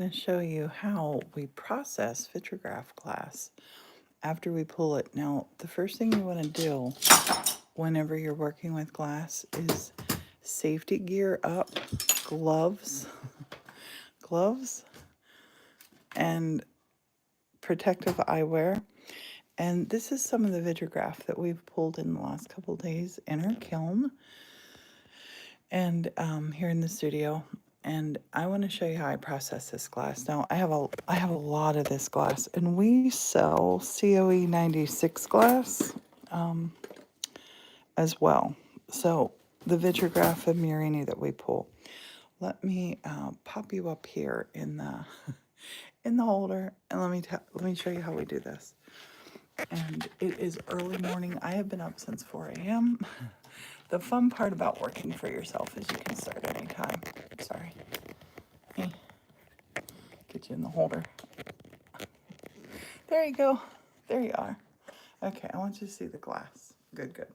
going to show you how we process Vitragraph glass after we pull it. Now, the first thing you want to do whenever you're working with glass is safety gear up, gloves, and protective eyewear. And this is some of the Vitragraph that we've pulled in the last couple days in our kiln and here in the studio. And I want to show you how I process this glass. Now, I have a lot of this glass, and we sell COE 96 glass as well. So the Vitragraph and Murini that we pull. Let me pop you up here in the in the holder, and let me show you how we do this. And it is early morning. I have been up since 4 a.m. The fun part about working for yourself is you can start anytime. Sorry. Hey, get you in the holder. There you go. There you are. Okay, I want you to see the glass. Good, good.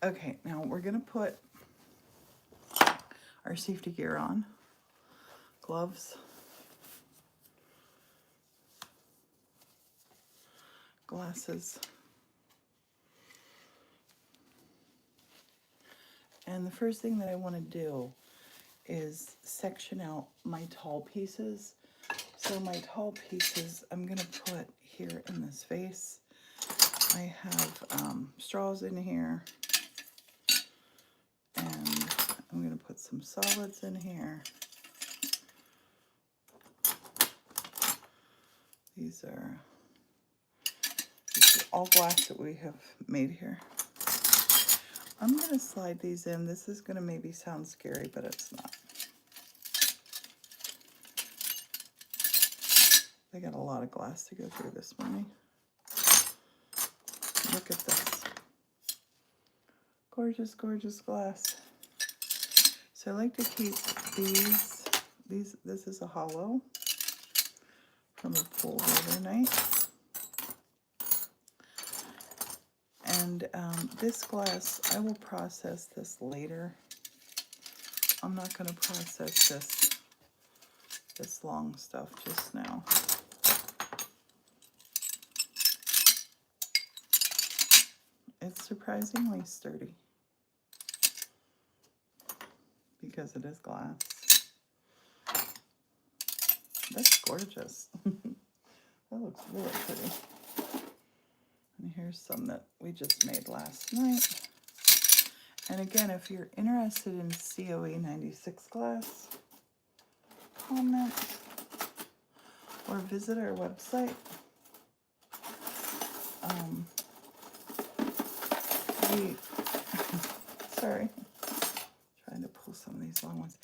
Okay, now we're going to put our safety gear on. Gloves. Glasses. And the first thing that I want to do is section out my tall pieces. So my tall pieces, I'm going to put here in this vase. I have straws in here. And I'm going to put some solids in here. These are all glass that we have made here. I'm going to slide these in. This is going to maybe sound scary, but it's not. I got a lot of glass to go through this morning. Look at this. Gorgeous, gorgeous glass. So I like to keep these, this is a hollow from a pool overnight. And this glass, I will process this later. I'm not going to process this long stuff just now. It's surprisingly sturdy because it is glass. That's gorgeous. That looks really pretty. And here's some that we just made last night. And again, if you're interested in COE 96 glass, comment or visit our website. Sorry, trying to pull some of these long ones.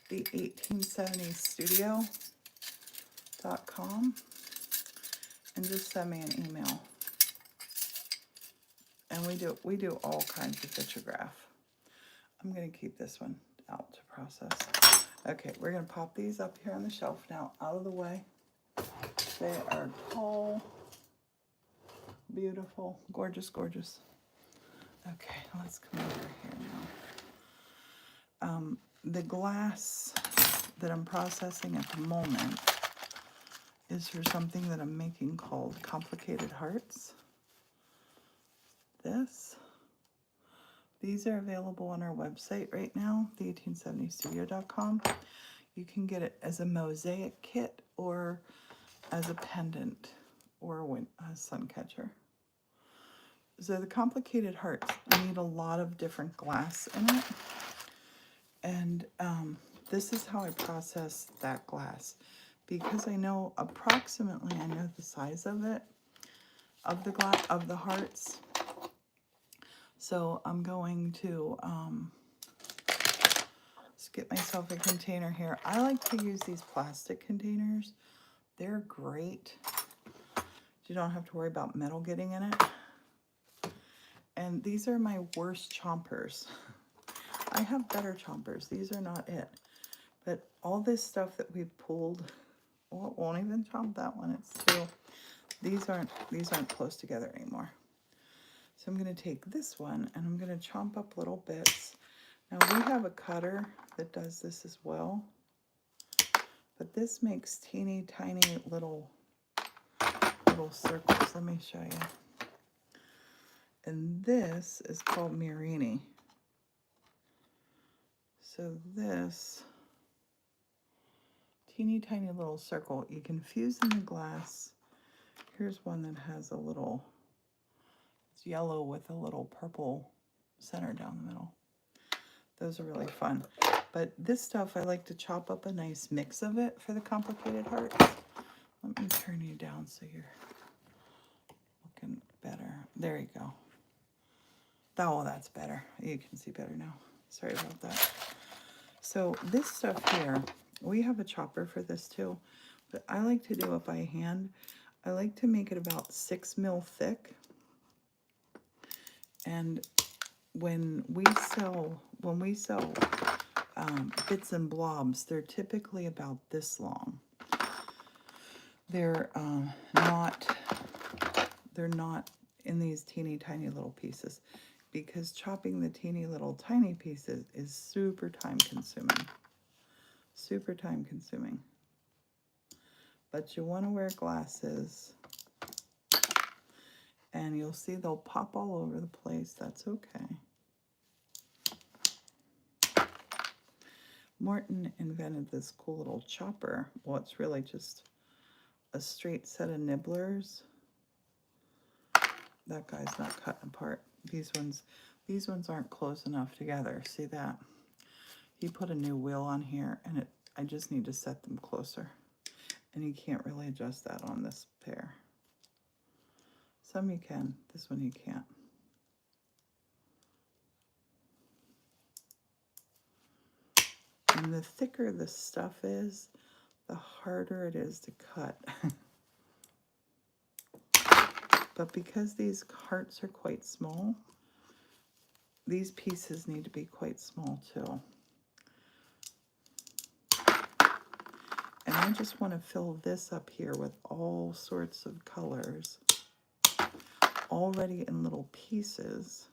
The 1870Studio.com, and just send me an email. And we do all kinds of Vitragraph. I'm going to keep this one out to process. Okay, we're going to pop these up here on the shelf now, out of the way. They are tall, beautiful, gorgeous, gorgeous. Okay, let's come over here now. The glass that I'm processing at the moment is for something that I'm making called complicated hearts. These are available on our website right now, the1870Studio.com. You can get it as a mosaic kit or as a pendant or a sun catcher. So the complicated hearts need a lot of different glass in it. And this is how I process that glass. Because I know approximately, I know the size of it, of the hearts. So I'm going to just get myself a container here. I like to use these plastic containers. They're great. You don't have to worry about metal getting in it. And these are my worst chompers. I have better chompers. These are not it. But all this stuff that we've pulled, well, it won't even chomp that one. It's still, these aren't close together anymore. So I'm going to take this one and I'm going to chomp up little bits. Now we have a cutter that does this as well. But this makes teeny tiny little circles. Let me show you. And this is called Mirini. So this teeny tiny little circle, you can fuse in the glass. Here's one that has a little, it's yellow with a little purple center down the middle. Those are really fun. But this stuff, I like to chop up a nice mix of it for the complicated hearts. Let me turn you down so you're looking better. There you go. Oh, that's better. You can see better now. Sorry about that. So this stuff here, we have a chopper for this too, but I like to do it by hand. I like to make it about 6 mil thick. And when we sell bits and blobs, they're typically about this long. They're not in these teeny tiny little pieces, because chopping the teeny little tiny pieces is super time consuming. Super time consuming. But you want to wear glasses, and you'll see they'll pop all over the place. That's okay. Morton invented this cool little chopper. Well, it's really just a straight set of nibblers. That guy's not cutting apart. These ones aren't close enough together. See that? He put a new wheel on here, and I just need to set them closer. And you can't really adjust that on this pair. Some you can, this one you can't. And the thicker the stuff is, the harder it is to cut. But because these hearts are quite small, these pieces need to be quite small too. And I just want to fill this up here with all sorts of colors, already in little pieces.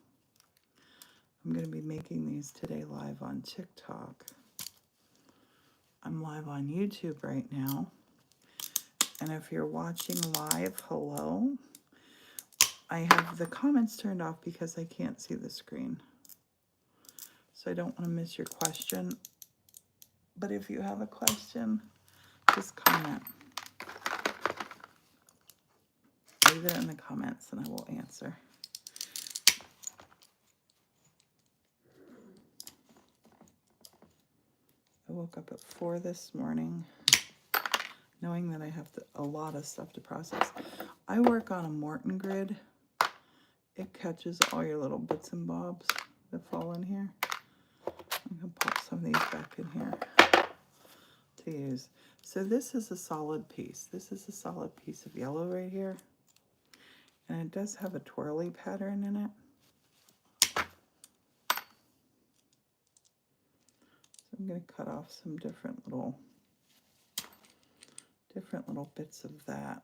I'm going to be making these today live on TikTok. I'm live on YouTube right now. And if you're watching live, hello. I have the comments turned off because I can't see the screen. So I don't want to miss your question. But if you have a question, just comment. Leave it in the comments and I will answer. I woke up at 4 this morning, knowing that I have a lot of stuff to process. I work on a Morton grid. It catches all your little bits and bobs that fall in here. I'm going to pop some of these back in here to use. So this is a solid piece. This is a solid piece of yellow right here. And it does have a twirly pattern in it. So I'm going to cut off some different little bits of that.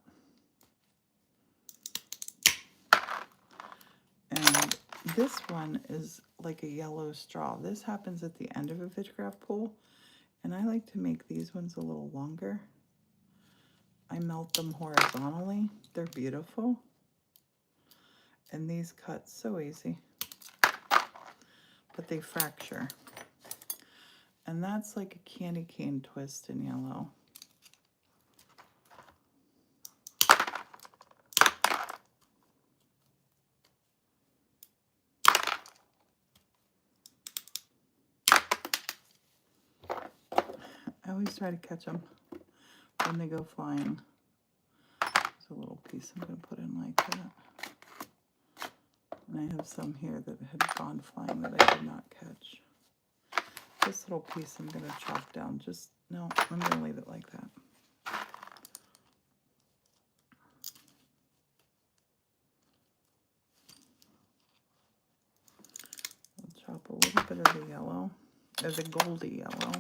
And this one is like a yellow straw. This happens at the end of a Vitragraph pull, and I like to make these ones a little longer. I melt them horizontally. They're beautiful. And these cut so easy, but they fracture. And that's like a candy cane twist in yellow. I always try to catch them when they go flying. There's a little piece I'm going to put in like that. And I have some here that had gone flying that I did not catch. This little piece I'm going to chop down. No, I'm going to leave it like that. I'll chop a little bit of the yellow, or the goldy yellow.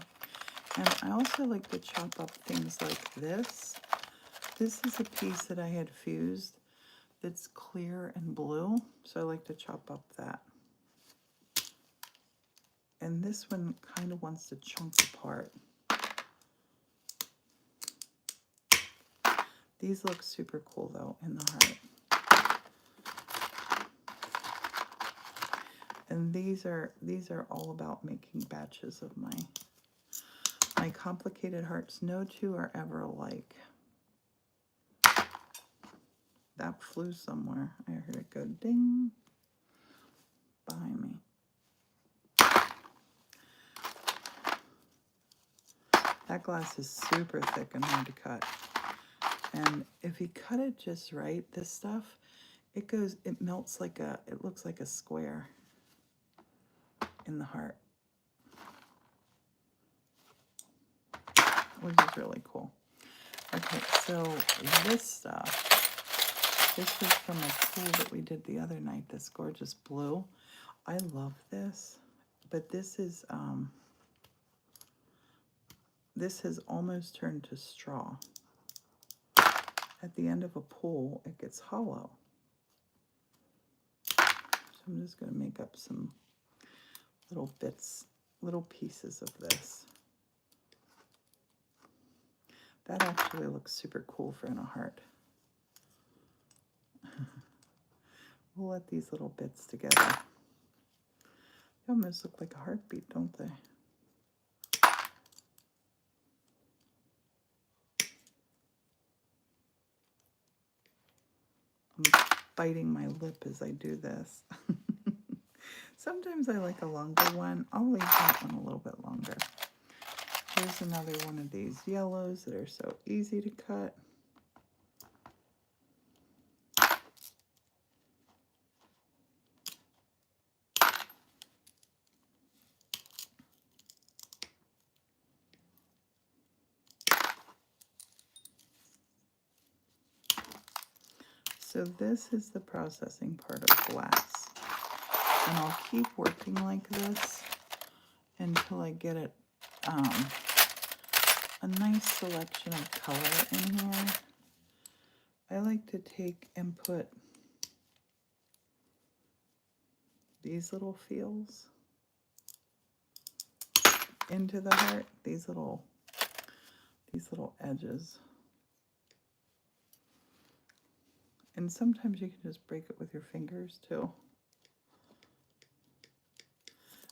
And I also like to chop up things like this. This is a piece that I had fused that's clear and blue, so I like to chop up that. And this one kind of wants to chunk apart. These look super cool though in the heart. And these are all about making batches of my complicated hearts. No two are ever alike. That flew somewhere. I heard it go ding behind me. That glass is super thick and hard to cut. And if you cut it just right, this stuff, it melts like it looks like a square in the heart, which is really cool. Okay, so this stuff, this was from a pool that we did the other night, this gorgeous blue. I love this, but this has almost turned to straw. At the end of a pool, it gets hollow. So I'm just going to make up some little bits, little pieces of this. That actually looks super cool for in a heart. We'll let these little bits together. They almost look like a heartbeat, don't they? I'm biting my lip as I do this. Sometimes I like a longer one. I'll leave that one a little bit longer. Here's another one of these yellows that are so easy to cut. So this is the processing part of glass. And I'll keep working like this until I get it a nice selection of color in here. I like to take and put these little feels into the heart, these little edges. And sometimes you can just break it with your fingers too.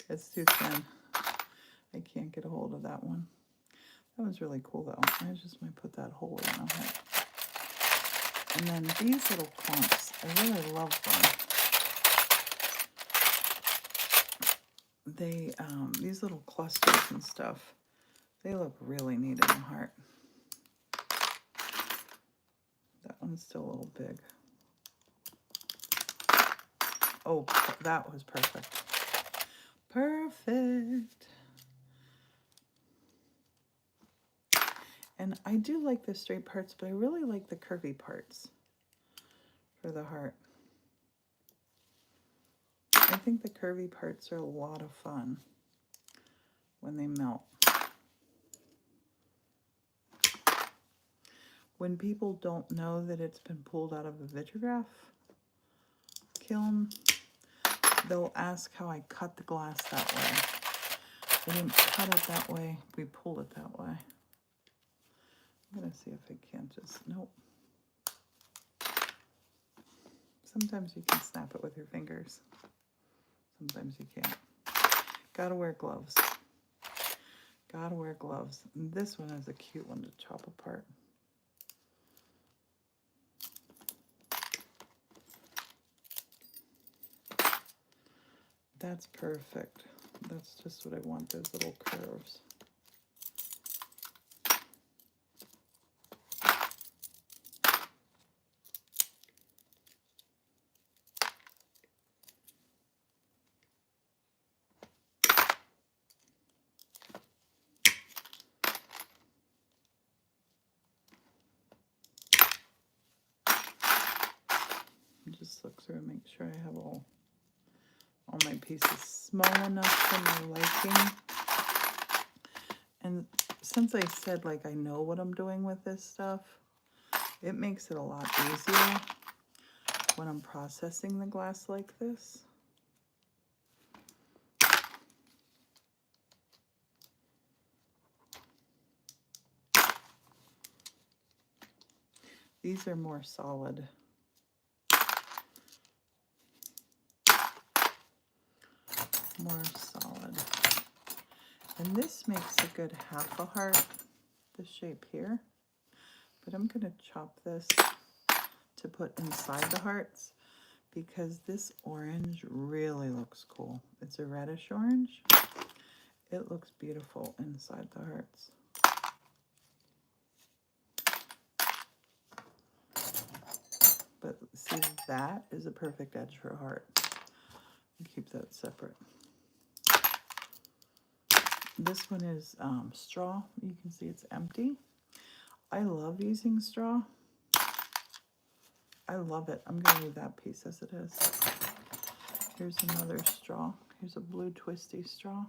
It's too thin. I can't get a hold of that one. That one's really cool though. I just might put that whole in on it. And then these little clumps, I really love them. They, these little clusters and stuff, they look really neat in the heart. That one's still a little big. Oh, that was perfect. Perfect. And I do like the straight parts, but I really like the curvy parts for the heart. I think the curvy parts are a lot of fun when they melt. When people don't know that it's been pulled out of a Vitragraph kiln, they'll ask how I cut the glass that way. I didn't cut it that way, we pulled it that way. I'm gonna see if I can't just, nope. Sometimes you can snap it with your fingers. Sometimes you can't. Gotta wear gloves. Gotta wear gloves. And this one is a cute one to chop apart. That's perfect. That's just what I want, those little curves. Just look through and make sure I have all my pieces small enough for my liking. And since I said like I know what I'm doing with this stuff, it makes it a lot easier when I'm processing the glass like this. These are more solid. More solid. And this makes a good half a heart, the shape here. But I'm going to chop this to put inside the hearts because this orange really looks cool. It's a reddish orange. It looks beautiful inside the hearts. But see, that is a perfect edge for a heart. Keep that separate. This one is straw. You can see it's empty. I love using straw. I love it. I'm going to leave that piece as it is. Here's another straw. Here's a blue twisty straw.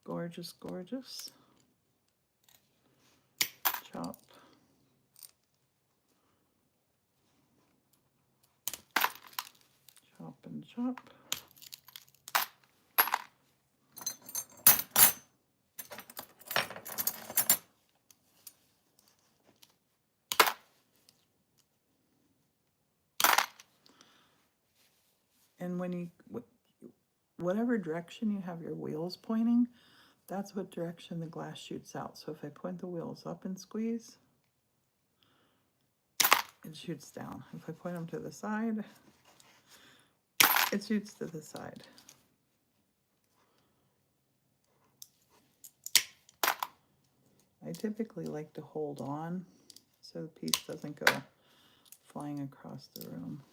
Gorgeous, gorgeous. Chop. Chop and chop. And when you, whatever direction you have your wheels pointing, that's what direction the glass shoots out. So if I point the wheels up and squeeze, it shoots down. If I point them to the side, it shoots to the side. I typically like to hold on so the piece doesn't go flying across the room.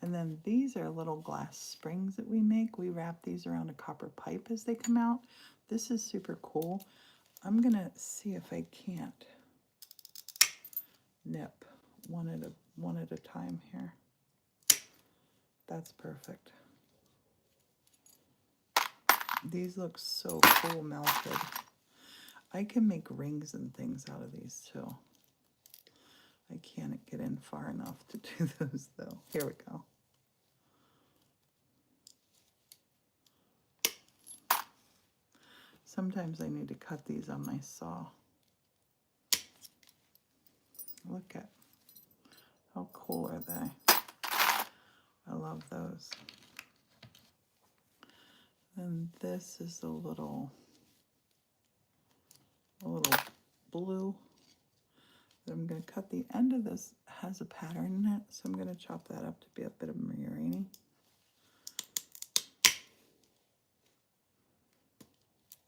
And then these are little glass springs that we make. We wrap these around a copper pipe as they come out. This is super cool. I'm gonna see if I can't nip one at a time here. That's perfect. These look so cool melted. I can make rings and things out of these too. I can't get in far enough to do those though. Here we go. Sometimes I need to cut these on my saw. Look at how cool are they? I love those. And this is a little blue. I'm going to cut the end of this. Has a pattern in it, so I'm going to chop that up to be a bit of murine.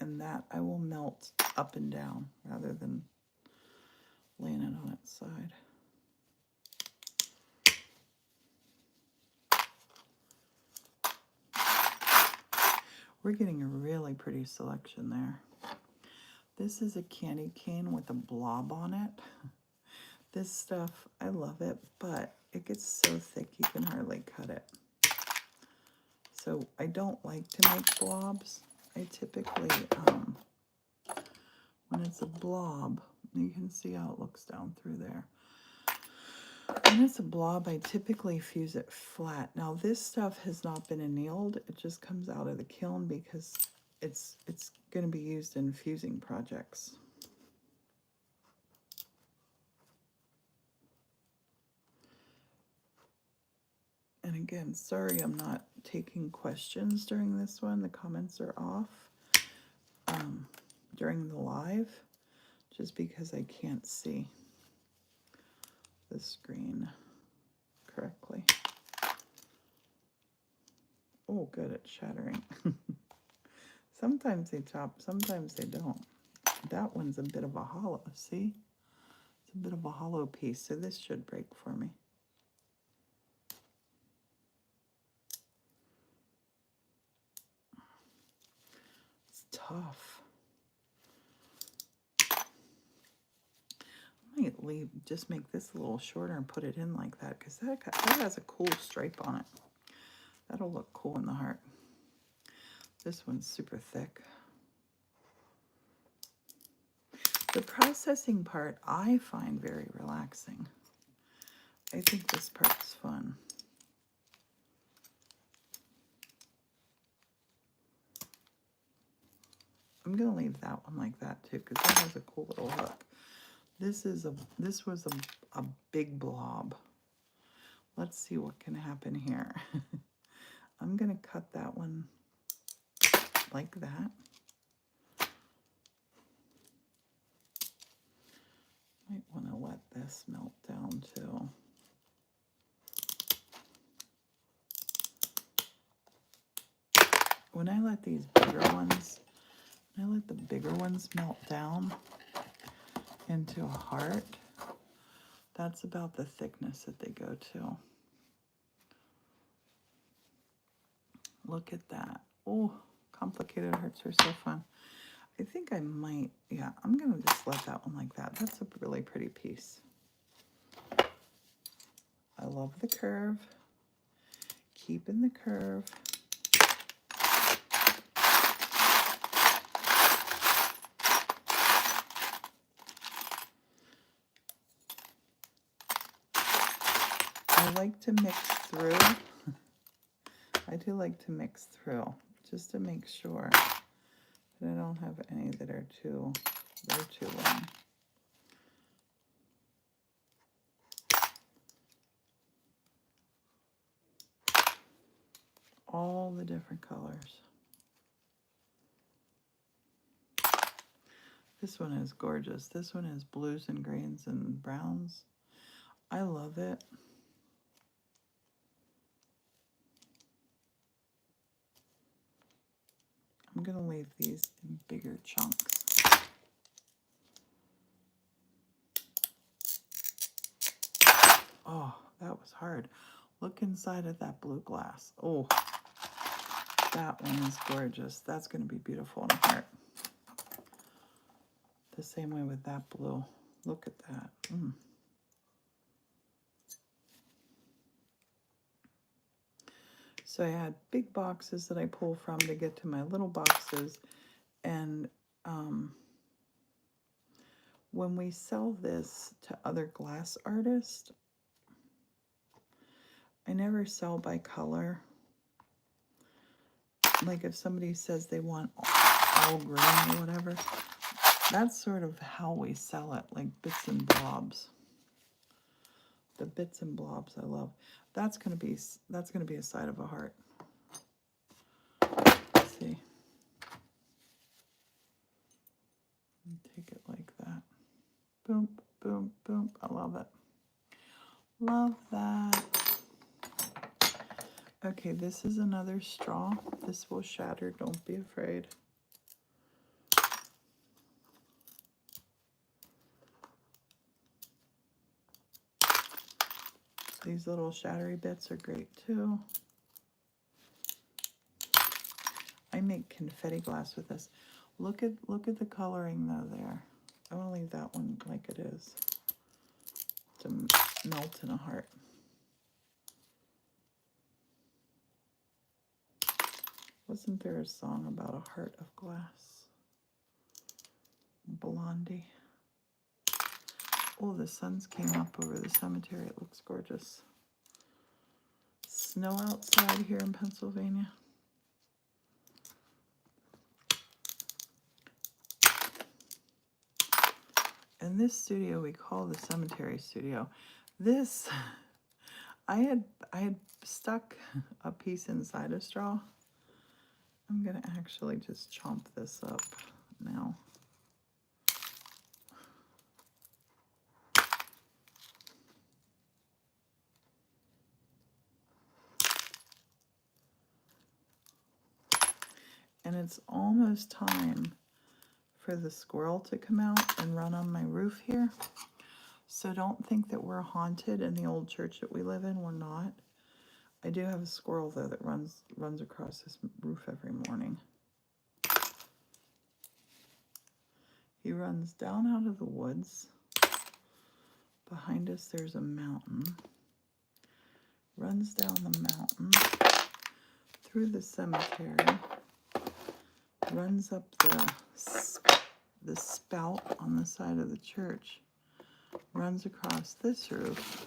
And that I will melt up and down rather than laying it on its side. We're getting a really pretty selection there. This is a candy cane with a blob on it. This stuff, I love it, but it gets so thick you can hardly cut it. So I don't like to make blobs. I typically, when it's a blob, you can see how it looks down through there. When it's a blob, I typically fuse it flat. Now this stuff has not been annealed. It just comes out of the kiln because it's going to be used in fusing projects. And again, sorry I'm not taking questions during this one. The comments are off during the live, just because I can't see the screen correctly. Oh, good at shattering. Sometimes they chop, sometimes they don't. That one's a bit of a hollow, see? It's a bit of a hollow piece, so this should break for me. It's tough. I might just make this a little shorter and put it in like that, because that has a cool stripe on it. That'll look cool in the heart. This one's super thick. The processing part I find very relaxing. I think this part's fun. I'm gonna leave that one like that too, because that has a cool little hook. This was a big blob. Let's see what can happen here. I'm gonna cut that one like that. Might want to let this melt down too. When I let these bigger ones, when I let the bigger ones melt down into a heart, that's about the thickness that they go to. Look at that. Oh, complicated hearts are so fun. I think I might, yeah, I'm going to just let that one like that. That's a really pretty piece. I love the curve. Keeping the curve. I like to mix through. I do like to mix through just to make sure that I don't have any that are too long. All the different colors. This one is gorgeous. This one is blues and greens and browns. I love it. I'm going to leave these in bigger chunks. Oh, that was hard. Look inside of that blue glass. Oh, that one is gorgeous. That's going to be beautiful in a heart. The same way with that blue. Look at that. So I had big boxes that I pull from to get to my little boxes. And when we sell this to other glass artists, I never sell by color. Like if somebody says they want all green or whatever, that's sort of how we sell it, like bits and blobs. The bits and blobs I love. That's gonna be a side of a heart. Let's see. Take it like that. Boom, boom, boom. I love it. Love that. Okay, this is another straw. This will shatter, don't be afraid. These little shattery bits are great too. I make confetti glass with this. Look at the coloring though there. I want to leave that one like it is to melt in a heart. Wasn't there a song about a heart of glass? Blondie. Oh, the sun's came up over the cemetery. It looks gorgeous. Snow outside here in Pennsylvania. And this studio we call the cemetery studio. This, I had stuck a piece inside a straw. I'm gonna actually just chomp this up now. And it's almost time for the squirrel to come out and run on my roof here. So don't think that we're haunted in the old church that we live in. We're not. I do have a squirrel though that runs across this roof every morning. He runs down out of the woods. Behind us there's a mountain. Runs down the mountain through the cemetery. Runs up the spout on the side of the church. Runs across this roof.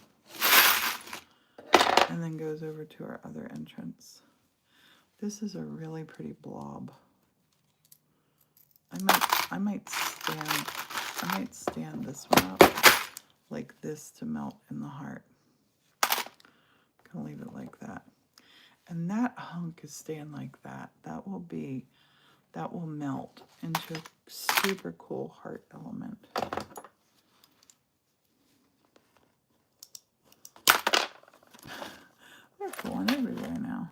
and then goes over to our other entrance. This is a really pretty blob. I might stand this one up like this to melt in the heart. I'm gonna leave it like that. And that hunk is staying like that. That will melt into a super cool heart element. They're going everywhere now.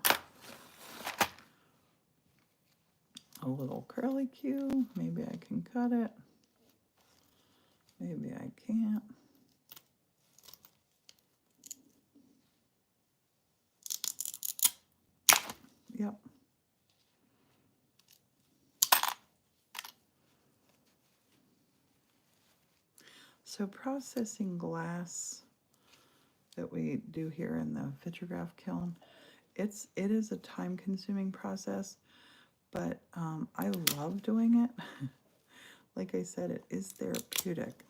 A little curly Q. Maybe I can cut it. Maybe I can't. Yep. So processing glass that we do here in the Vitragraph kiln, it is a time-consuming process, but I love doing it. Like I said, it is therapeutic.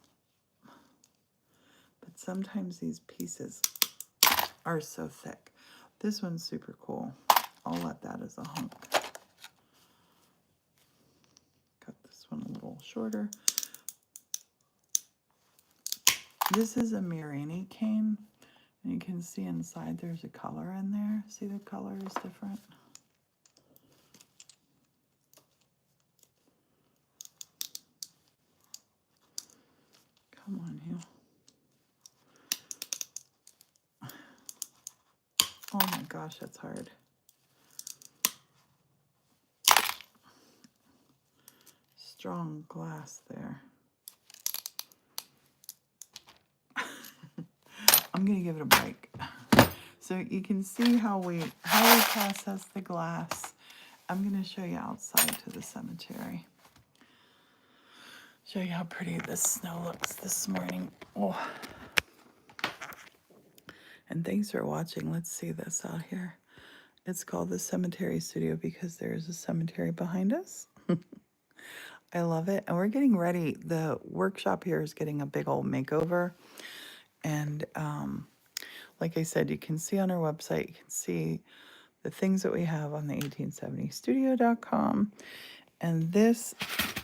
But sometimes these pieces are so thick. This one's super cool. I'll let that as a hunk. Cut this one a little shorter. This is a Mirini cane, and you can see inside there's a color in there. See, the color is different. Come on, Hugh. Oh my gosh, that's hard. Strong glass there. I'm gonna give it a break. So you can see how we process the glass. I'm gonna show you outside to the cemetery. Show you how pretty this snow looks this morning. Oh. And thanks for watching. Let's see this out here. It's called the 1870 Studio because there is a cemetery behind us. I love it. And we're getting ready. The workshop here is getting a big old makeover. And like I said, you can see on our website, you can see the things that we have on the 1870Studio.com. And this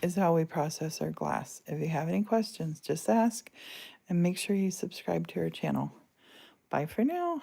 is how we process our glass. If you have any questions, just ask. And make sure you subscribe to our channel. Bye for now.